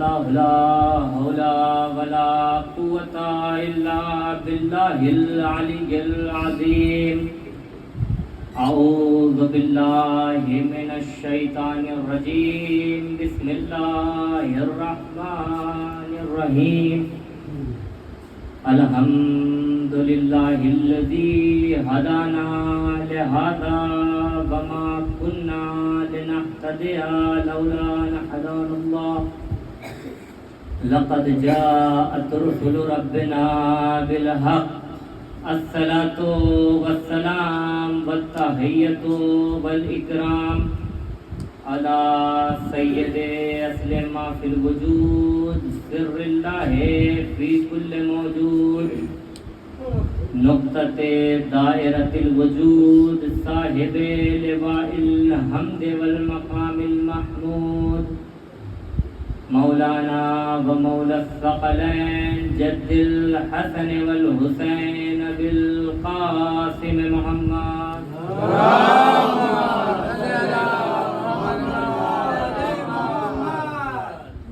لا حول ولا قوة إلا بالله العلي العظيم. أعوذ بالله من الشيطان الرجيم. بسم الله الرحمن الرحيم. الحمد لله الذي هدانا لهذا وما كنا لنهتدي لولا أن هدانا الله. لقد جاءت رسل ربنا بالحق. الصلاة والسلام والتحية والإكرام على سيد أصل ما في الوجود سر الله في كل موجود نقطة دائرة الوجود صاحب لواء الحمد والمقام المحمود مولانا ومولى الثقلين جد الحسن والحسين بالقاسم محمد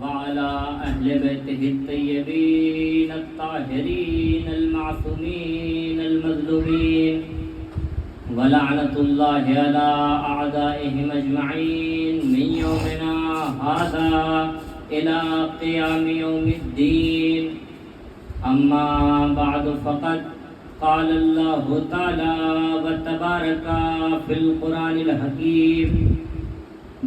وعلى أهل بيته الطيبين الطاهرين المعصومين المظلومين ولعنة الله على أعدائهم أجمعين من يومنا هذا إلى قيام يوم الدين. أما بعد فقد قال الله تعالى وتبارك في القرآن الحكيم.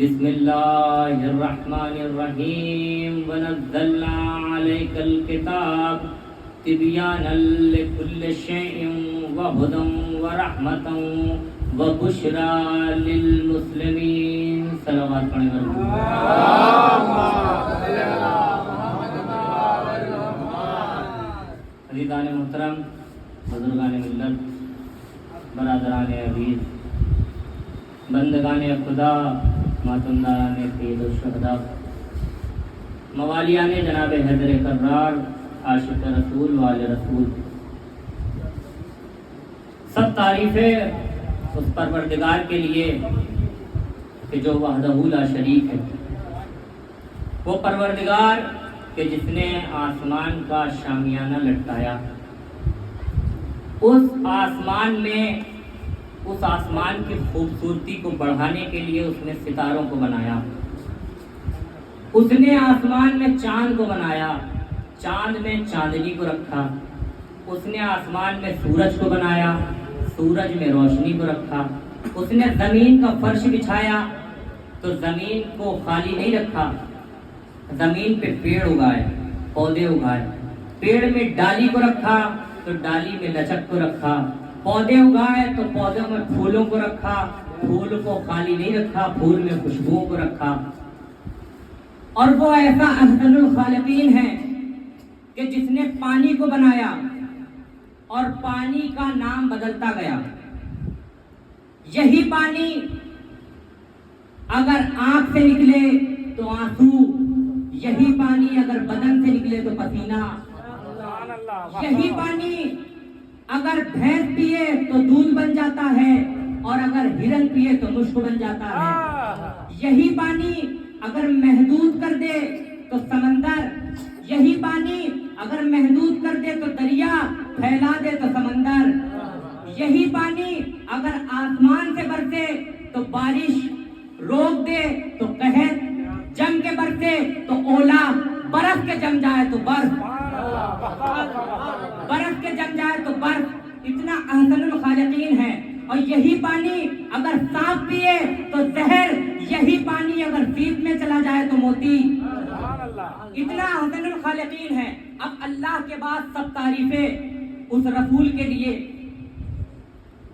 بسم الله الرحمن الرحيم. ونزلنا عليك الكتاب تبيانا لكل شيء وهدى ورحمة وبشرى للمسلمين. صلوات پڑھیں. عزیزان محترم، بزرگان ملت، برادران عزیز، بندگان خدا، ماتمداران سید الشہداء، موالیان جناب حیدر کرار، عاشق رسول وال رسول، سب تعریفیں اس پروردگار کے لیے کہ جو وحدہ لا شریک ہے، وہ پروردگار کہ جس نے آسمان کا شامیانہ لٹکایا، اس آسمان کی خوبصورتی کو بڑھانے کے لیے اس نے ستاروں کو بنایا. اس نے آسمان میں چاند کو بنایا، چاند میں چاندنی کو رکھا. اس نے آسمان میں سورج کو بنایا، سورج میں روشنی کو رکھا. اس نے زمین کا فرش بچھایا تو زمین کو خالی نہیں رکھا، زمین پہ پیڑ اگائے، پودے اگائے. پیڑ میں ڈالی کو رکھا تو ڈالی میں لچک کو رکھا. پودے اگائے تو پودوں میں پھولوں کو رکھا، پھول کو خالی نہیں رکھا، پھول میں خوشبوؤں کو رکھا. اور وہ ایسا احسن الخالقین ہے کہ جس نے پانی کو بنایا اور پانی کا نام بدلتا گیا. یہی پانی اگر آنکھ سے نکلے تو آنسو، یہی پانی اگر بدن سے نکلے تو پسینہ، یہی پانی اگر بھینس پیے تو دودھ بن جاتا ہے اور اگر ہرن پیے تو مشک بن جاتا ہے. یہی پانی اگر محدود کر دے تو سمندر، یہی پانی اگر محدود کر دے تو دریا، پھیلا دے تو سمندر. یہی پانی اگر آسمان سے برسے تو بارش، روک دے تو قحط، جم کے برسے تو اولا، برف کے جم جائے تو برف، برف کے جم جائے تو برف. اتنا احسن الخالقین ہے. اور یہی پانی اگر سانپ پیے تو زہر، یہی پانی اگر سیپ میں چلا جائے تو موتی. اتنا احسن الخالقین ہے. اب اللہ کے بعد سب تعریفیں اس رسول کے لیے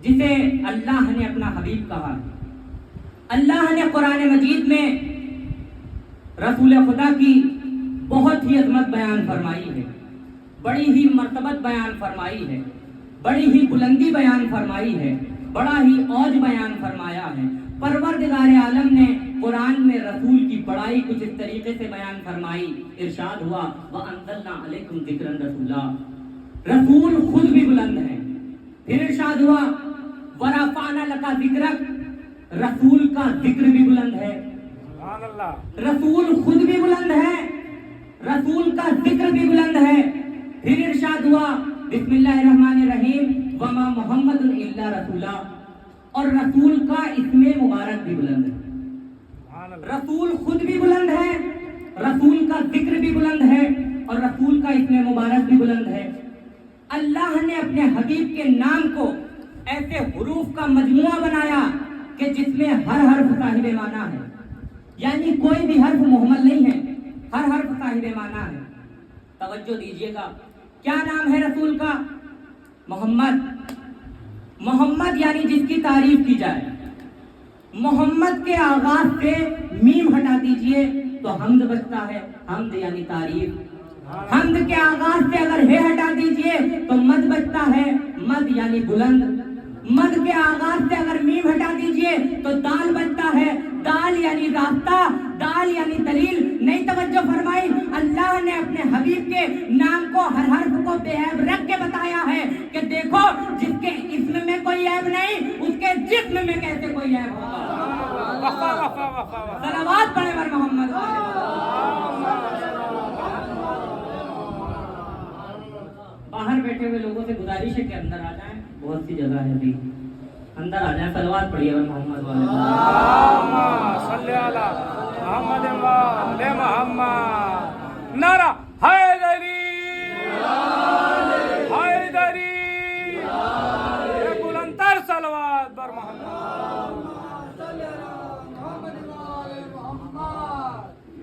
جسے اللہ نے اپنا حبیب کہا. اللہ نے قرآن مجید میں رسول خدا کی بہت ہی عظمت بیان فرمائی ہے، بڑی ہی مرتبت بیان فرمائی ہے، بڑی ہی بلندی بیان فرمائی ہے، بڑا ہی اوج بیان فرمایا ہے. پروردگار عالم نے قرآن میں رسول کی بڑائی کچھ اس طریقے سے بیان فرمائی. ارشاد ہوا وَأَنزَلْنَا عَلَيْكُمْ ذِكْرًا رَسُولًا. رسول خود بھی بلند ہے. پھر ارشاد ہوا وَرَفَعْنَا لَكَ ذِكْرَكَ. رسول کا ذکر بھی بلند ہے. رسول خود بھی بلند ہے رسول کا ذکر بھی بلند ہے. پھر ارشاد ہوا بسم اللہ الرحمن الرحیم وما محمد الا رسولا، اور رسول کا اسم مبارک بھی بلند ہے. رسول خود بھی بلند ہے، رسول کا ذکر بھی بلند ہے، اور رسول کا اسم مبارک بھی بلند ہے. اللہ نے اپنے حبیب کے نام کو ایسے حروف کا مجموعہ بنایا کہ جس میں ہر حرف صاحب معنی ہے، یعنی کوئی بھی حرف مہمل نہیں ہے، ہر حرف صاحب معنی ہے. توجہ دیجیے گا، کیا نام ہے رسول کا؟ محمد. محمد یعنی جس کی تعریف کی جائے. محمد کے آغاز سے میم ہٹا دیجئے تو حمد بچتا ہے، حمد یعنی تعریف. حمد کے آغاز سے اگر ہے ہٹا دیجئے تو مد بچتا ہے، مد یعنی بلند. مد کے آغاز سے اگر میم ہٹا دیجئے تو دال بچتا ہے، دال یعنی راستہ، دال یعنی دلیل. نہیں توجہ فرمائی؟ اللہ نے اپنے حبیب کے نام کو ہر حرف کو بے عیب رکھ کے بتایا ہے کہ دیکھو جس کے اسم میں کوئی عیب نہیں اس کے جسم میں کیسے کوئی عیب ہوگا. صلوات پڑھے بر محمد. باہر بیٹھے ہوئے لوگوں سے گزارش ہے کہ اندر آ جائیں، بہت سی جگہ ہے ابھی، اندر آ جائیں. صلوات پڑھیے بر محمد صلی اللہ محمد وعلى محمد. نعرہ حیدری حیدری، ایک بلندتر صلوات بر محمد.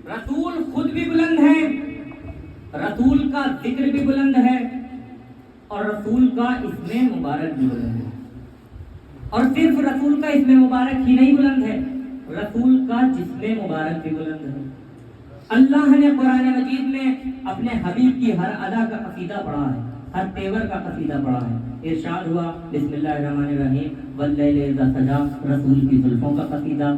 رسول خود بھی بلند ہے، رسول کا ذکر بھی بلند ہے، اور رسول کا اسم مبارک بھی بلند ہے. اور صرف رسول کا اسم مبارک ہی نہیں بلند ہے، رسول کا جسم مبارک بھی بلند ہے. اللہ نے قرآن مجید میں اپنے حبیب کی ہر ادا کا قصیدہ پڑھا ہے، ہر تیور کا قصیدہ پڑھا ہے. ارشاد ہوا بسم اللہ الرحمن الرحیم واللیل اذا سجا، رسول کی زلفوں کا قصیدہ.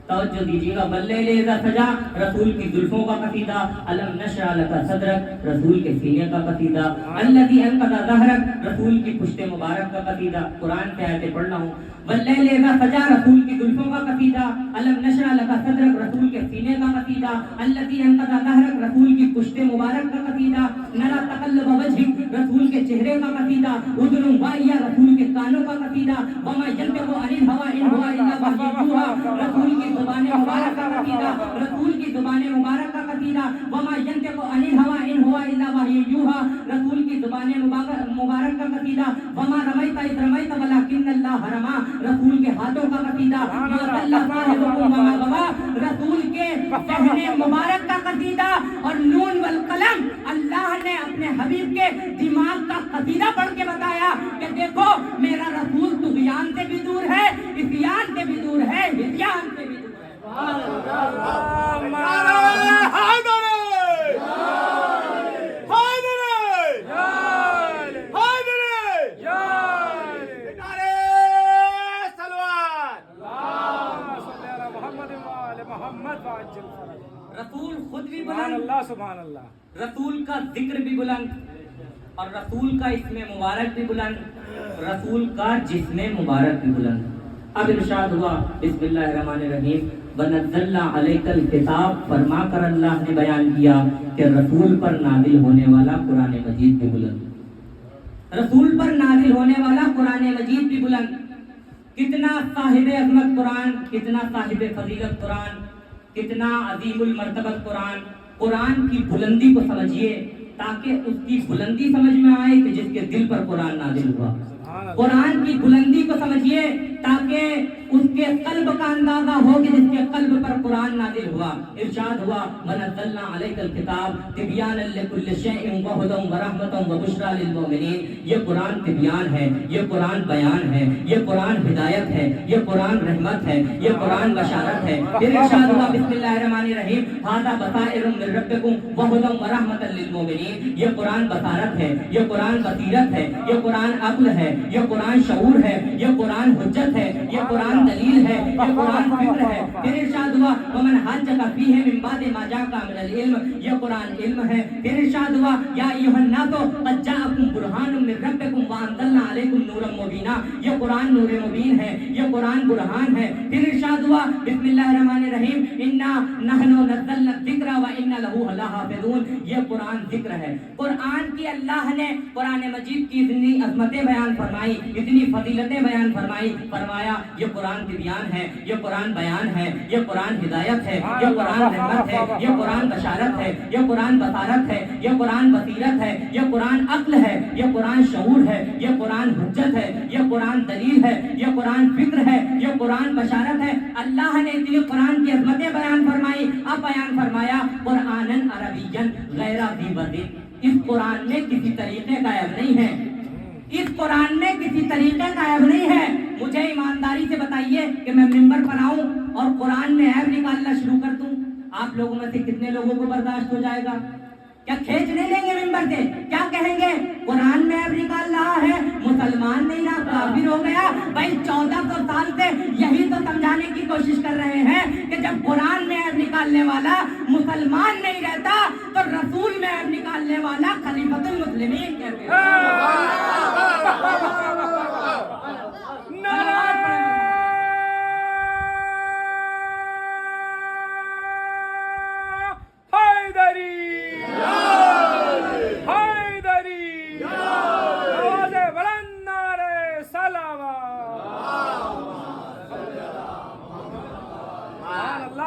توجہ دیجیے گا، واللیل اذا سجا رسول کی زلفوں کا قصیدہ. الم نشرح لک صدرک رسول کے سینے کا قصیدہ. الذی انقض ظہرک رسول کی پشت مبارک کا قصیدہ. قرآن سے آیتیں پڑھ رہا ہوں. واللیل اذا سجا رسول کی زلفوں کا قصیدہ. الم نشرح لک صدرک رسول کے سینے کا قصیدہ. الذی انقض ظہرک رسول کی پشت مبارک کا قصیدہ. نرى تقلب وجهک رسول کے چہرے کا قصیدہ. اذن واعیہ رسول کے کانوں کا قصیدہ. وما ينطق عن الهوى ان هو الا وحی یوحی رسول کی زبان مبارک کا قصیدہ. رسول کی زبان مبارک کا قصیدہ. وما ينطق عن الهوى ان هو الا وحی یوحی رسول کی زبان مبارک کا قصیدہ. وما رمیت اذ رمیت ولکن اللہ رمی رسول کے ہاتھوں کا قصیدہ. رسول کے صحن مبارک کا قصیدہ. اور نون والقلم اللہ نے اپنے حبیب کے دماغ کا قصیدہ پڑھ کے بتایا کہ دیکھو میرا رسول طغیان سے بھی دور ہے، عصیان سے بھی دور ہے، ہدیان سے بھی دور رسول خود بھی بلند، سبحان اللہ. رسول کا ذکر بھی بلند، اور رسول کا اسم مبارک بھی بلند، رسول کا جسم مبارک بھی بلند. اب ارشاد ہوا بسم اللہ الرحمن الرحیم وَنَزَّلْنَا عَلَيْكَ الْكِتَابَ، فرما کر اللہ نے بیان کیا کہ رسول پر نازل ہونے والا قرآن مجید بھی بلند. رسول پر نازل ہونے والا قرآن مجید بھی بلند. کتنا صاحب عظمت قرآن، کتنا صاحب فضیلت قرآن، کتنا عظیم المرتبت قرآن. قرآن کی بلندی کو سمجھیے تاکہ اس کی بلندی سمجھ میں آئے کہ جس کے دل پر قرآن نازل ہوا. قرآن کی بلندی کو سمجھیے تاکہ اس کے قلب کا اندازہ ہو کہ جس کے قلب پر قرآن نازل ہوا. ارشاد ہوا وَنَزَّلْنَا عَلَيْكَ الْكِتَابَ تِبْيَانًا لِكُلِّ شَيْءٍ وَهُدًى وَرَحْمَةً وَبُشْرَىٰ لِلْمُؤْمِنِينَ. یہ قرآن تبیان ہے، یہ قرآن بیان ہے، یہ قرآن ہدایت ہے، یہ قرآن رحمت ہے، یہ قرآن بشارت ہے. پھر ارشاد ہوا بسم اللہ الرحمن الرحیم هَذَا بَصَائِرٌ مِّن رَّبِّكُمْ وَهُدًى وَرَحْمَةً لِلْمُؤْمِنِينَ. یہ قرآن بصارت ہے، یہ قرآن بصیرت ہے، یہ قرآن عقل ہے، یہ قرآن شعور ہے، یہ قرآن حجت ہے، یہ قرآن قرآن دلیل ہے, یہ قرآن فکر ہے. پھر ارشاد ہوا ومن حجک فیہ من بعد ما جاءک من العلم, یہ قرآن علم ہے. پھر ارشاد ہوا یا ایھا الناس قد جاءکم برہان من ربکم وانزلنا علیکم نورا مبینا, یہ قرآن نور مبین ہے, یہ قرآن برہان ہے. پھر ارشاد ہوا بسم اللہ الرحمن الرحیم انا نحن نزلنا الذکر وانا لہ لحافظون, یہ قرآن ذکر ہے. قرآن کی اللہ نے قرآن مجید کی اتنی عظمتیں بیان فرمائی, اتنی فضیلتیں بیان فرمائی, فرمایا یہ قرآن کی بیان ہے, یہ قرآن بیان ہے, یہ قرآن ہدایت ہے, یہ قرآن رحمت ہے, یہ قرآن بشارت ہے, یہ قرآن بصارت ہے, یہ قرآن بصیرت ہے, یہ قرآن عقل ہے, یہ قرآن شعور ہے, یہ قرآن حجت ہے, یہ قرآن دلیل ہے, یہ قرآن فکر ہے, یہ قرآن بشارت ہے. اللہ نے اتنی قرآن کی عظمتیں بیان فرمائی. اب بیان فرمایا قرآنن عربین غیر ذی بدٍ, اس قرآن میں کسی طریقے کا عیب نہیں ہے, اس قرآن میں کسی طریقے کا عیب نہیں ہے. مجھے ایمانداری سے بتائیے کہ میں ممبر پر آؤں اور قرآن میں عیب نکالنا شروع کر دوں, آپ لوگوں میں سے کتنے لوگوں کو برداشت ہو جائے گا؟ کیا کھینچ نہیں لیں گے ممبر سے؟ کیا کہیں گے قرآن میں عیب نکال رہا ہے, مسلمان نہیں رہا, کافر ہو گیا. بھائی 1400 سال سے یہی تو سمجھانے کی کوشش کر رہے ہیں کہ جب قرآن میں عیب نکالنے والا مسلمان نہیں رہتا تو رسول میں عیب نکالنے والا خلیفۃ المسلمین کہتے ہیں.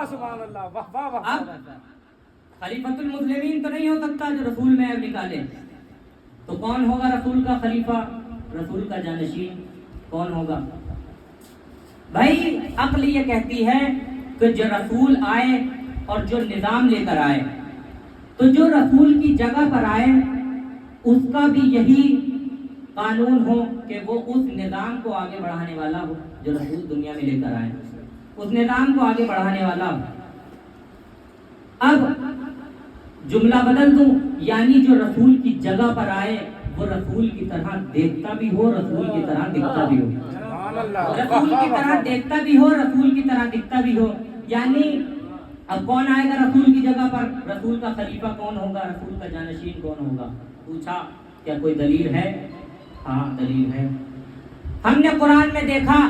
سبحان اللہ, واہ واہ واہ. اب خلیفۃ المسلمین تو نہیں ہو سکتا جو رسول میں عیب نکالے, تو کون ہوگا رسول کا خلیفہ, رسول کا جانشین کون ہوگا؟ بھائی عقل یہ کہتی ہے کہ جو رسول آئے اور جو نظام لے کر آئے, تو جو رسول کی جگہ پر آئے اس کا بھی یہی قانون ہو کہ وہ اس نظام کو آگے بڑھانے والا ہو جو رسول دنیا میں لے کر آئے, اس نظام کو آگے بڑھانے والا. اب جملہ بدل دوں, یعنی جو رسول کی جگہ پر آئے وہ رسول کی طرح دیکھتا بھی ہو, رسول کی طرح دکھتا بھی ہو, رسول کی طرح دیکھتا بھی ہو, رسول کی طرح دکھتا بھی ہو. یعنی اب کون آئے گا رسول کی جگہ پر؟ رسول کا خلیفہ کون ہوگا, رسول کا جانشین کون ہوگا؟ پوچھا کیا کوئی دلیل ہے؟ ہاں دلیل ہے. ہم نے قرآن میں دیکھا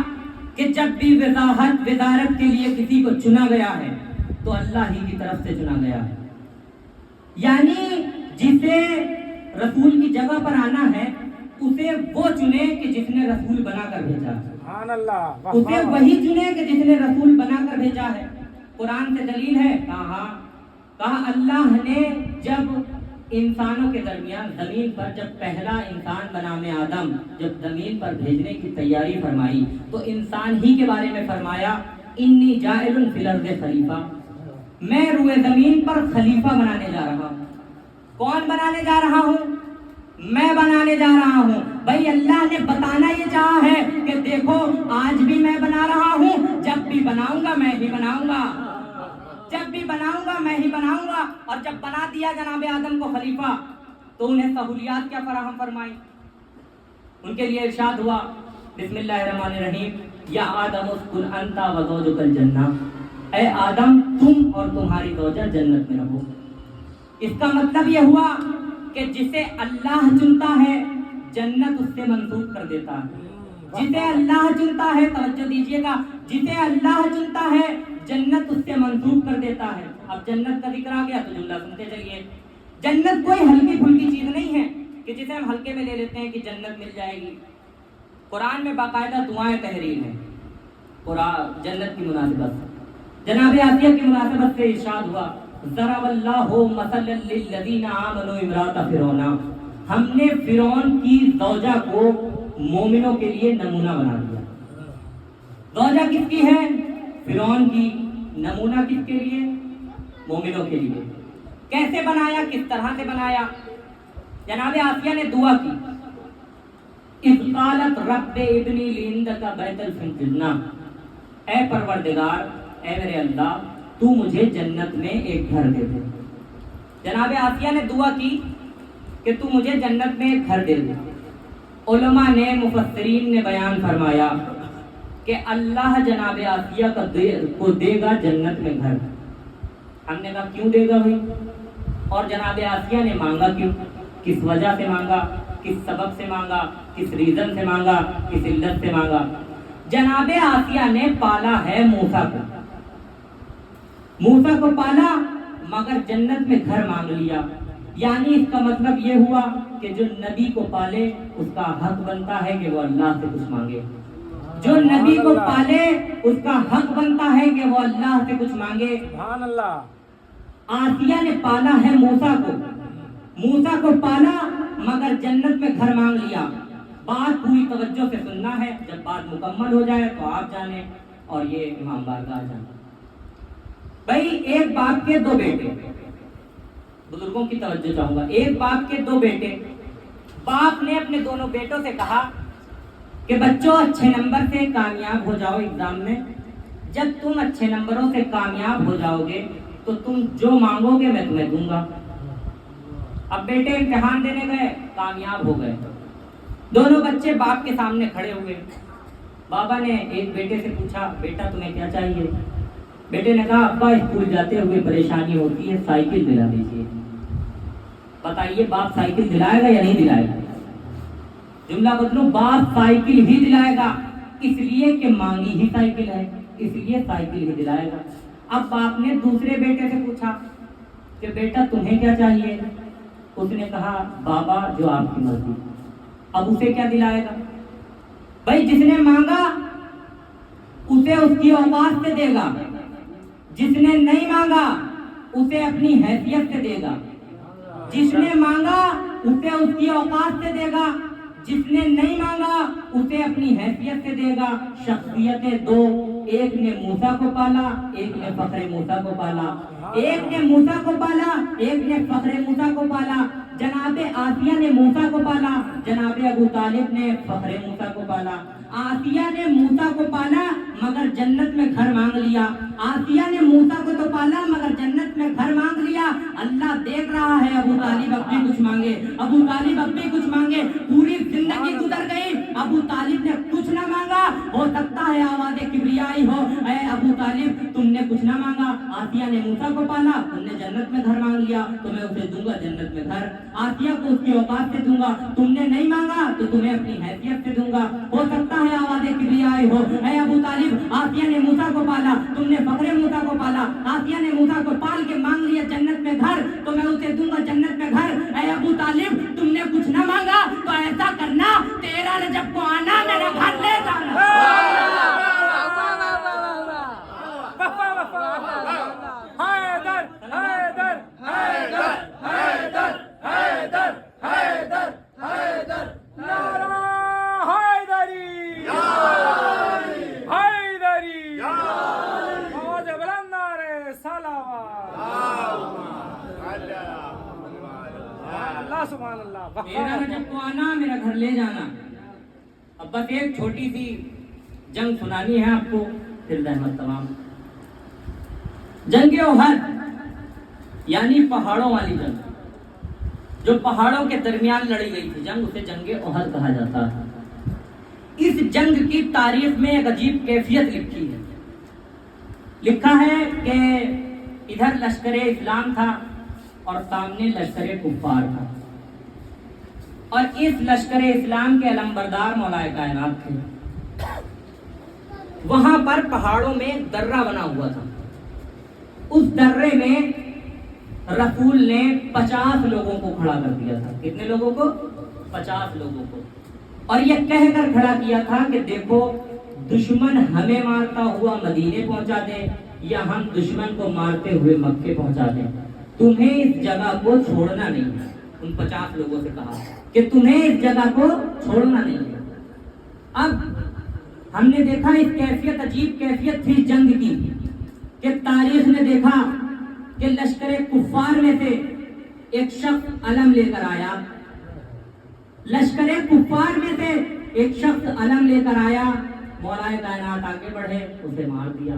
کہ جب بھی وزارت کے لیے کسی کو چنا گیا ہے تو اللہ ہی کی طرف سے چنا گیا ہے. یعنی جسے رسول کی جگہ پر آنا ہے اسے وہ چنے کہ جس نے رسول بنا کر بھیجا ہے, اسے وہی چنے کہ جس نے رسول بنا کر بھیجا ہے. قرآن سے دلیل ہے. کہا اللہ نے جب انسانوں کے درمیان زمین پر جب پہلا انسان بنام آدم جب زمین پر بھیجنے کی تیاری فرمائی تو انسان ہی کے بارے میں فرمایا انی جاعل فی الارض خلیفہ, میں روئے زمین پر خلیفہ بنانے جا رہا ہوں. کون بنانے جا رہا ہوں؟ میں بنانے جا رہا ہوں. بھائی اللہ نے بتانا یہ چاہا ہے کہ دیکھو آج بھی میں بنا رہا ہوں, جب بھی بناؤں گا میں ہی بناؤں گا, جب بھی بناؤں گا میں ہی بناؤں گا. اور جب بنا دیا جناب آدم کو خلیفہ تو انہیں سہولیات کیا فراہم فرمائی؟ ان کے لیے ارشاد ہوا بسم اللہ الرحمن الرحیم یا آدم اسکن انت و زوجک الجنہ, اے آدم تم اور تمہاری زوجہ جنت میں رہو. اس کا مطلب یہ ہوا کہ جسے اللہ چنتا ہے جنت اس سے منسوخ کر دیتا ہے. جسے اللہ چنتا ہے, توجہ دیجیے گا, جسے اللہ چنتا ہے جنت اس سے منسوخ کر دیتا ہے. اب جنت کا ذکر آ گیا تو جملہ سنتے چلیے. جنت کوئی ہلکی پھلکی چیز نہیں ہے کہ جسے ہم ہلکے میں لے لیتے ہیں کہ جنت مل جائے گی. قرآن میں باقاعدہ دعائیں تحریر ہیں قرآن جنت کی مناسبت سے. جناب آسیہ کی مناسبت سے ارشاد ہوا ضرب اللہ مثلا للذین آمنوا امرأۃ فرعون, ہم نے فرعون کی زوجہ کو مومنوں کے لیے نمونہ بنا دیا. زوجہ کس کی ہے؟ فرعون کی. نمونہ کس کے لیے؟ مومنوں کے لیے. کیسے بنایا, کس طرح سے بنایا؟ جناب آسیہ نے دعا کی اذ قالت رب ابنی لی عندک بیتا فی الجنہ, اے پروردگار, اے میرے اللہ تو مجھے جنت میں ایک گھر دے دے. جناب آسیہ نے دعا کی کہ تو مجھے جنت میں ایک گھر دے دے. علماء نے مفسرین نے بیان فرمایا کہ اللہ جناب آسیہ کو دے گا جنت میں گھر. ہم نے کہا کیوں دے گا بھائی؟ اور جناب آسیہ نے مانگا کیوں؟ کس وجہ سے مانگا؟ کس سبب سے مانگا؟ کس ریزن سے مانگا؟ کس علت سے مانگا؟ جناب آسیہ نے پالا ہے موسیٰ کو. موسیٰ کو پالا مگر جنت میں گھر مانگ لیا. یعنی اس کا مطلب یہ ہوا کہ جو نبی کو پالے اس کا حق بنتا ہے کہ وہ اللہ سے کچھ مانگے. جو نبی کو پالے اس کا حق بنتا ہے کہ وہ اللہ سے کچھ مانگے. سبحان اللہ. آسیہ نے پالا ہے موسیٰ کو. موسیٰ کو پالا مگر جنت میں گھر مانگ لیا. بات پوری توجہ سے سننا ہے، جب بات مکمل ہو جائے تو آپ جانیں اور یہ امام بارگاہ جانیں. بھائی ایک باپ کے دو بیٹے، بزرگوں کی توجہ چاہوں گا. ایک باپ کے دو بیٹے. باپ نے اپنے دونوں بیٹوں سے کہا کہ بچوں اچھے نمبر سے کامیاب ہو جاؤ ایگزام میں. جب تم اچھے نمبروں سے کامیاب ہو جاؤ گے تو تم جو مانگو گے میں تمہیں دوں گا. اب بیٹے امتحان دینے گئے، کامیاب ہو گئے. دونوں بچے باپ کے سامنے کھڑے ہوئے. بابا نے ایک بیٹے سے پوچھا بیٹا تمہیں کیا چاہیے؟ بیٹے نے کہا ابا اسکول جاتے ہوئے پریشانی ہوتی ہے، سائیکل دلا دیجیے. بتائیے باپ سائیکل دلائے گا یا نہیں دلائے گا؟ جملہ بدلو، باپ سائیکل ہی دلائے گا، اس لیے کہ مانگی ہی سائیکل ہے، اس لیے سائیکل ہی دلائے گا. اب باپ نے دوسرے بیٹے سے پوچھا کہ بیٹا تمہیں کیا چاہیے؟ اس نے کہا بابا جو آپ کی مرضی. اب اسے کیا دلائے گا؟ بھائی جس نے مانگا اسے اس کی اوقات سے دے گا، جس نے نہیں مانگا اسے اپنی حیثیت سے دے گا. جس نے مانگا اسے اس کی اوقات سے دے گا، جس نے نہیں مانگا اسے اپنی حیثیت سے دے گا. شخصیتیں دو، ایک نے موسیٰ کو پالا، ایک نے فخر موسیٰ کو پالا. ایک نے موسیٰ کو پالا، ایک نے فخر موسیٰ کو پالا. جناب آسیہ نے موسیٰ کو پالا، جناب ابو طالب نے فخر موسیٰ کو پالا. آسیہ نے موسیٰ کو پالا مگر جنت میں گھر مانگ لیا. آسیہ نے موسیٰ کو تو پالا مگر جنت میں گھر مانگ لیا. اللہ دیکھ رہا ہے ابو طالب اب بھی کچھ مانگے، ابو طالب اب بھی کچھ مانگے. پوری زندگی گزر گئی، ابو طالب نے کچھ نہ مانگا. ہو سکتا ہے آواز کبریائی ہو، اے ابو طالب تم نے کچھ نہ مانگا. آسیہ نے موسیٰ کو پالا، تم نے جنت میں گھر مانگ لیا تو میں اسے دوں گا جنت میں گھر. آسیہ کو اس کی اوقات سے دوں گا، تم نے نہیں مانگا تو تمہیں اپنی حیثیت سے دوں گا. ہو سکتا ہے آواز کبریائی ہو، اے ابو طالب آسیہ نے موسیٰ کو پالا، تم نے فخر موسیٰ کو پالا. آسیہ نے موسیٰ کو پال کے مانگ لیا جنت میں گھر تو میں اسے دوں گا جنت میں گھر. اے ابو طالب تم نے کچھ نہ مانگا تو ایسا کرنا تیرا رجب کو آنا میرا گھر لے جانا. حیدر حیدر حیدر حیدر حیدر حیدر حیدر نعرہ حیدری حیدری آواز بلند نعرہ صلوات. اللہ سبحان اللہ. میرا رجب کو آنا میرا گھر لے جانا. اب بس ایک چھوٹی سی جنگ سنانی ہے آپ کو، پھر رحمت تمام. جنگ احد یعنی پہاڑوں والی جنگ، جو پہاڑوں کے درمیان لڑی گئی تھی جنگ، اسے جنگ احد کہا جاتا ہے. اس جنگ کی تاریخ میں ایک عجیب کیفیت لکھی ہے. لکھا ہے کہ ادھر لشکر اسلام تھا اور سامنے لشکر کفار تھا، اور اس لشکر اسلام کے علمبردار مولائے کائنات تھے. وہاں پر پہاڑوں میں ایک درہ بنا ہوا تھا. اس درے میں رسول نے 50 لوگوں کو کھڑا کر دیا تھا. کتنے لوگوں کو؟ 50 لوگوں کو. اور یہ کہہ کر کھڑا کیا تھا کہ دیکھو دشمن ہمیں مارتا ہوا مدینے پہنچا دے یا ہم دشمن کو مارتے ہوئے مکے پہنچا دیں، تمہیں اس جگہ کو چھوڑنا نہیں ہے. ان 50 لوگوں سے کہا کہ تمہیں اس جگہ کو چھوڑنا نہیں ہے. اب ہم نے دیکھا اس کیفیت، عجیب کیفیت تھی جنگ کی کہ تاریخ نے دیکھا کہ لشکر کفار میں سے ایک شخص علم لے کر آیا. لشکر کفار میں سے ایک شخص علم لے کر آیا، مولائے کائنات آگے بڑھے اسے مار دیا.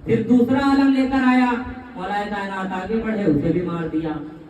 پھر دوسرا علم لے کر آیا، مولائے کائنات آگے بڑھے اسے بھی مار دیا.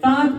7